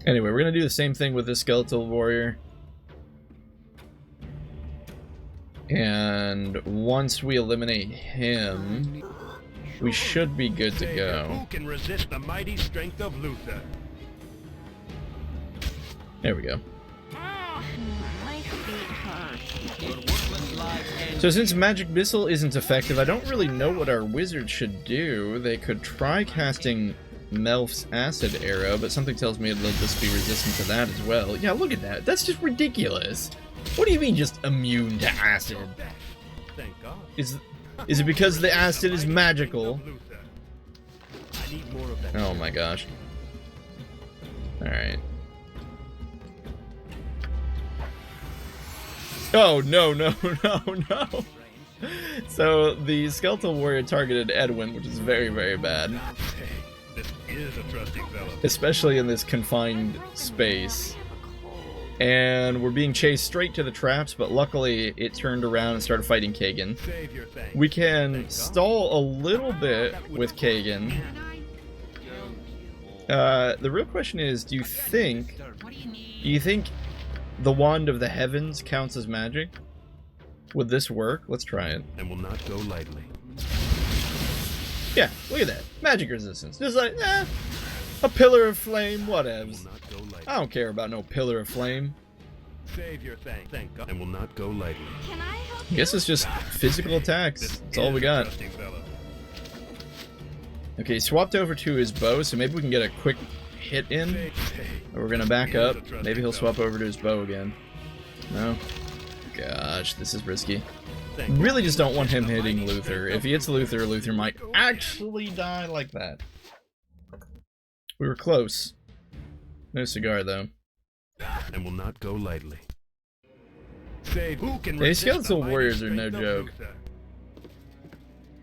Anyway, we're gonna do the same thing with this skeletal warrior. And once we eliminate him, we should be good to go. Who can resist the mighty strength of Luther? There we go. Oh, my feet hurt. So since Magic Missile isn't effective, I don't really know what our wizard should do. They could try casting Melf's Acid Arrow, but something tells me they'll just be resistant to that as well. Yeah, look at that. That's just ridiculous. What do you mean just immune to acid? Thank God. Is it because the acid is magical? Oh my gosh. Alright. Oh, no, no, no, no. So, the Skeletal Warrior targeted Edwin, which is very, very bad. This is a trusting fellow. Especially in this confined space. And we're being chased straight to the traps, but luckily it turned around and started fighting Kagan. We can stall a little bit with Kagan. The real question is, do you think the Wand of the Heavens counts as magic? Would this work? Let's try it. And will not go lightly. Yeah, look at that. Magic resistance. Just like, a pillar of flame, whatevs. I don't care about no pillar of flame. Save your thank God. And will not go lightly. Can I help I guess it's just physical attacks. That's all we got. Okay, he swapped over to his bow, so maybe we can get a quick hit in. We're gonna back up. Maybe he'll swap over to his bow again. No. Gosh, this is risky. Thank you. Really just don't want him hitting Luther. If he hits Luther, Luther might actually die like that. We were close. No cigar, though. And will not go lightly. Save who can Hey, resist skeletal the mighty warriors are no strength of joke. Luther.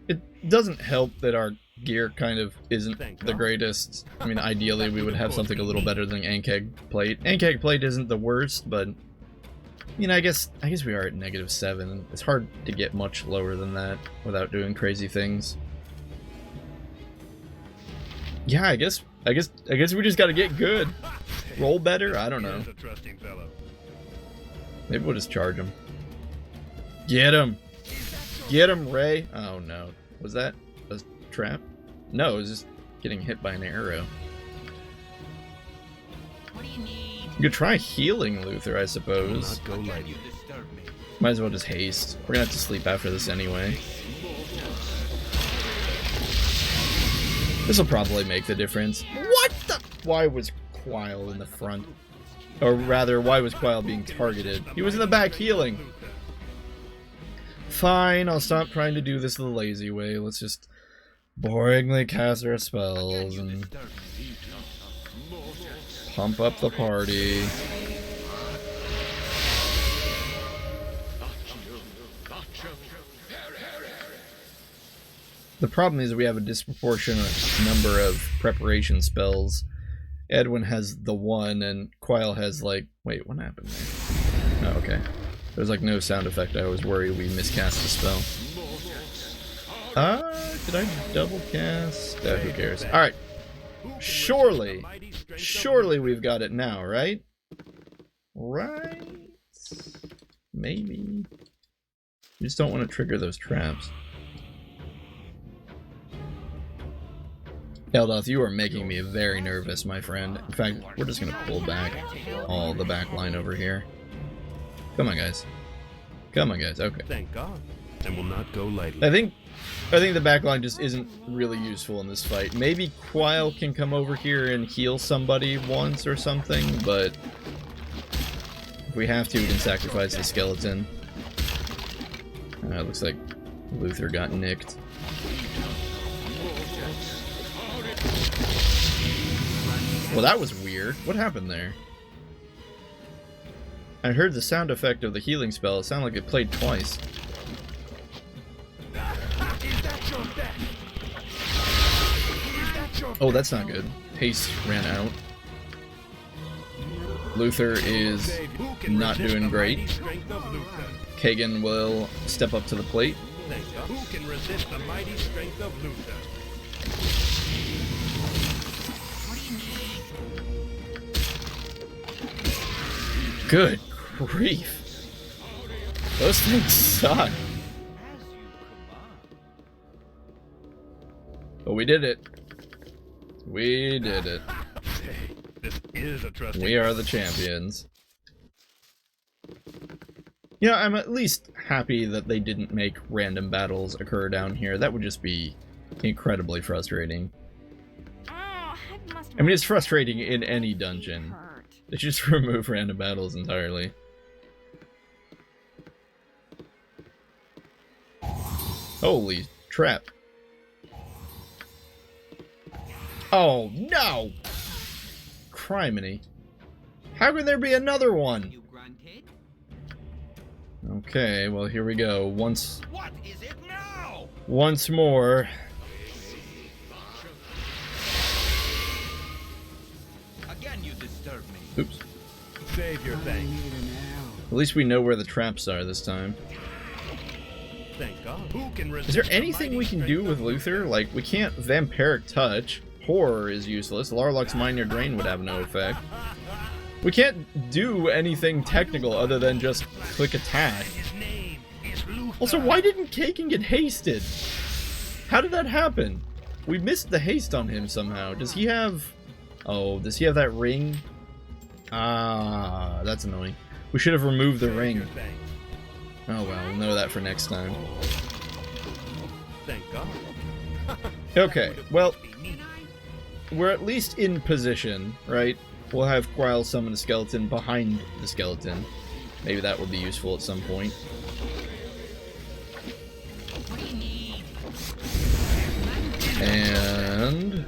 It doesn't help that our gear kind of isn't Thank the God. greatest. I mean, ideally we would have something a little better than Ankeg plate. Ankeg plate isn't the worst, but you know, I guess we are at -7. It's hard to get much lower than that without doing crazy things. Yeah, I guess we just got to get good. Roll better? I don't know. Here's a trusting fellow. Maybe we'll just charge him. Get him! Get him, Ray! Oh no. Was that a trap? No, it was just getting hit by an arrow. What do you need? You could try healing Luther, I Will suppose. not go lightly. Might as well just haste. We're gonna have to sleep after this anyway. This'll probably make the difference. What the? Why was Quile in the front? Or rather, why was Quile being targeted? He was in the back healing. Fine, I'll stop trying to do this the lazy way. Let's just boringly cast our spells and pump up the party. The problem is we have a disproportionate number of preparation spells. Edwin has the one, and Quile has like... Wait, what happened there? Oh, okay. There's like no sound effect. I was worried we miscast the spell. Did I double cast? Who cares? Alright. Surely we've got it now, right? Right? Maybe. You just don't want to trigger those traps. Eldoth, you are making me very nervous, my friend. In fact, we're just gonna pull back all the back line over here. Come on, guys. Come on, guys. Okay. Thank God. And will not go lightly. I think the back line just isn't really useful in this fight. Maybe Quile can come over here and heal somebody once or something, but if we have to, we can sacrifice the skeleton. It looks like Luther got nicked. Well, that was weird. What happened there? I heard the sound effect of the healing spell. It sounded like it played twice. Oh, that's not good. Haste ran out. Luther is not doing great. Kagan will step up to the plate. Who can resist the mighty strength of Luther? Good grief. Those things suck. But we did it. We did it. This is a trusting. We are the champions. Yeah, I'm at least happy that they didn't make random battles occur down here. That would just be incredibly frustrating. Oh, I mean, it's frustrating in any dungeon. They just remove random battles entirely. Holy trap. Oh, no! Criminy. How could there be another one? You grunted? Okay, well, here we go. Once What is it now? more. Again, you disturb me. Oops. Save your thanks. At least we know where the traps are this time. Thank God. Who can resist Is there the anything mighty we can strength do of with Luther? Like, we can't Vampiric Touch. Horror is useless. Larlock's Minor Drain would have no effect. We can't do anything technical other than just click attack. His name is Luther. Also, why didn't Kagan get hasted? How did that happen? We missed the haste on him somehow. Does he have... Oh, does he have that ring? Ah, that's annoying. We should have removed the Save ring. your thanks. Oh well, we'll know that for next time. Thank God. Okay, well, Be me. we're at least in position, right? We'll have Quile summon a skeleton behind the skeleton. Maybe that would be useful at some point. What do you need? And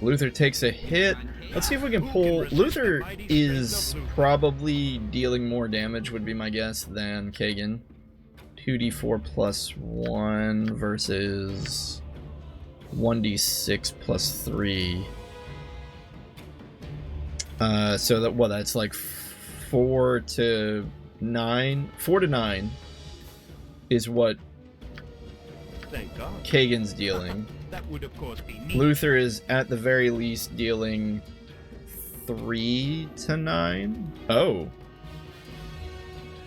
Luther takes a hit. Let's see if we can pull. Luther is probably dealing more damage, would be my guess, than Kagan. 2d4 plus 1 versus 1d6 plus 3. So that, well, that's like 4 to 9. 4 to 9 is what Thank God. Kagan's dealing. That would of course be neat. Luther is at the very least dealing 3 to 9. Oh.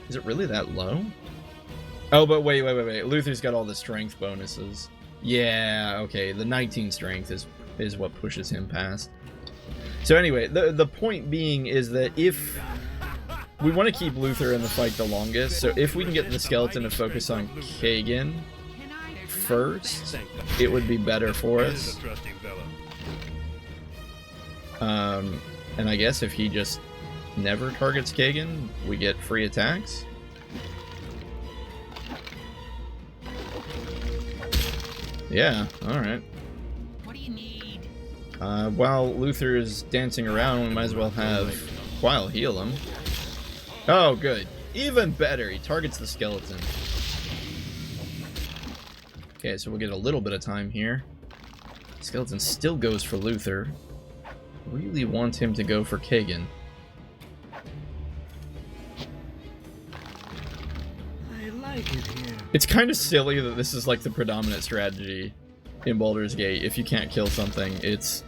Is it really that low? Oh, but wait. Luther's got all the strength bonuses. Yeah, okay. The 19 strength is what pushes him past. So anyway, the point being is that if we want to keep Luther in the fight the longest, so if we can get the skeleton to focus on Kagan first, it would be better for us. And I guess if he just never targets Kagan, we get free attacks. Yeah, alright. What do you need? While Luther is dancing around, we might as well have Quile heal him. Oh, good. Even better, he targets the skeleton. Okay, so we'll get a little bit of time here. Skeleton still goes for Luther. Really want him to go for Kagan. I like it here. It's kind of silly that this is like the predominant strategy in Baldur's Gate. If you can't kill something, it's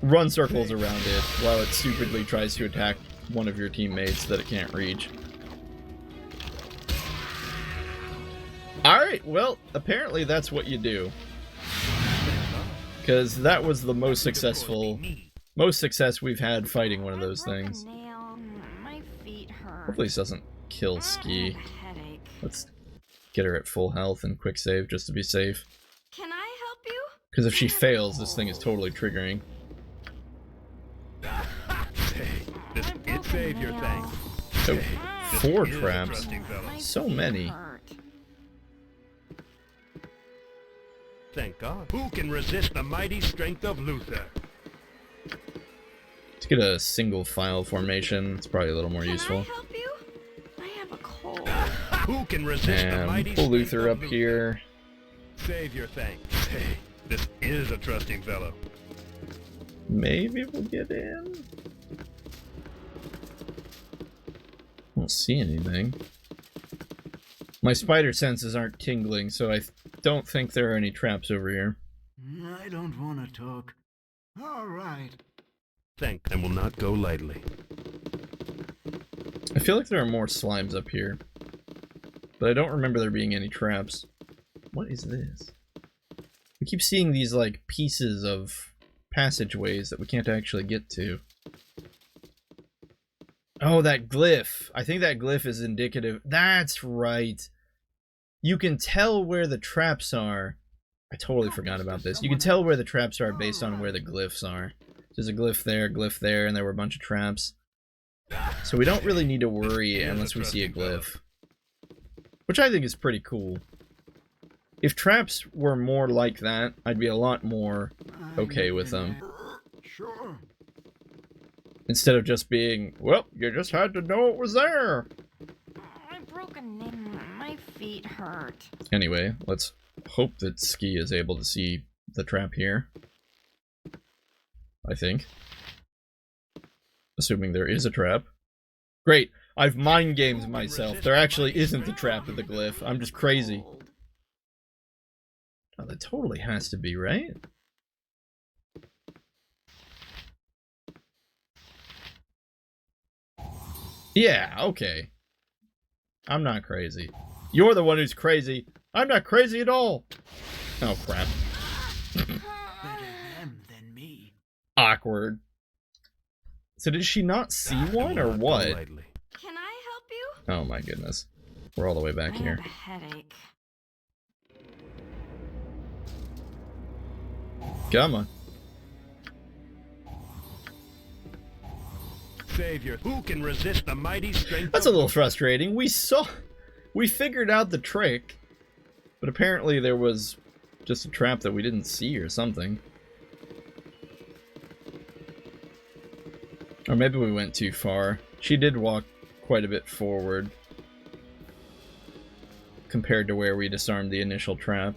run circles around it while it stupidly tries to attack one of your teammates that it can't reach. Alright, well, apparently that's what you do. Because that was the most success we've had fighting one of those things. My feet hurt. Hopefully this doesn't kill Ski. I have a headache. Let's get her at full health and quick save just to be safe. Can I help you? Because if she fails, this thing is totally triggering. It saved your thing. So, 4 Is a traps. trusting fellow. So many. Hurt. Thank God. Who can resist the mighty strength of Luther? Let's get a single file formation. It's probably a little more useful. Can I help you? I have a cold. Who can resist the mighty And pull strength Luther of up here. Save your thanks. Hey, this is a trusting fellow. Maybe we'll get in. Don't see anything. My spider senses aren't tingling, so I don't think there are any traps over here. I don't want to talk. All right. Thank and will not go lightly. I feel like there are more slimes up here, but I don't remember there being any traps. What is this? We keep seeing these like pieces of passageways that we can't actually get to. Oh, that glyph. I think that glyph is indicative. That's right. You can tell where the traps are. I totally forgot about this. You can tell where the traps are based on where the glyphs are. There's a glyph there, and there were a bunch of traps. So we don't really need to worry unless we see a glyph. Which I think is pretty cool. If traps were more like that, I'd be a lot more okay with them. Sure. Instead of just being, well, you just had to know it was there. I broke a nail. My feet hurt. Anyway, let's hope that Ski is able to see the trap here. I think. Assuming there is a trap. Great! I've mind gamed myself. There actually isn't a trap in the glyph. I'm just crazy. Oh, that totally has to be, right? Yeah, okay. I'm not crazy. You're the one who's crazy. I'm not crazy at all. Oh, crap. Better them than me. Awkward. So did she not see one, or what? Can I help you? Oh my goodness. We're all the way back I here. have a headache. Come on. savior. Who can resist the mighty strength That's of a little Luther? frustrating. We figured out the trick, but apparently there was just a trap that we didn't see or something. Or maybe we went too far. She did walk quite a bit forward compared to where we disarmed the initial trap.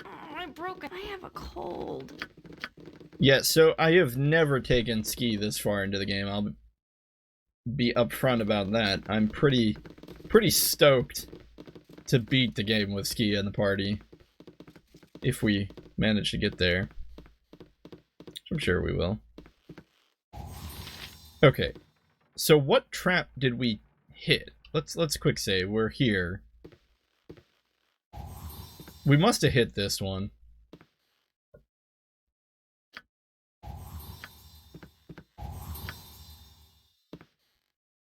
Oh, I'm broken. I have a cold. Yeah, so I have never taken ski this far into the game. I'll be upfront about that. I'm pretty stoked to beat the game with ski in the party. If we manage to get there. I'm sure we will. Okay. So what trap did we hit? Let's quick say we're here. We must have hit this one.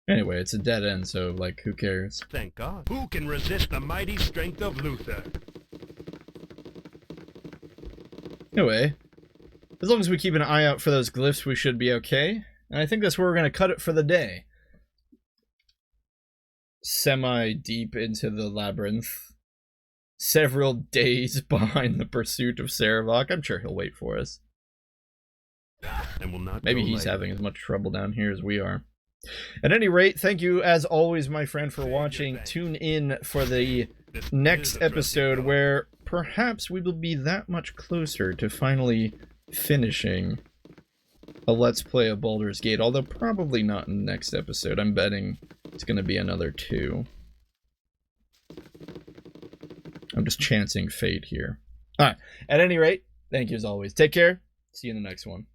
Anyway, it's a dead end, so, like, who cares? Thank God. Who can resist the mighty strength of Luther? Anyway, as long as we keep an eye out for those glyphs, we should be okay. And I think that's where we're going to cut it for the day. Semi-deep into the labyrinth. Several days behind the pursuit of Sarevok. I'm sure he'll wait for us. And will not Maybe go he's later. having as much trouble down here as we are. At any rate, thank you as always, my friend, for watching. Tune in for the This next is a trusty episode fellow. where perhaps we will be that much closer to finally finishing a Let's Play of Baldur's Gate, although probably not in the next episode. I'm betting it's going to be another 2. I'm just chancing fate here. Alright, at any rate, thank you as always. Take care. See you in the next one.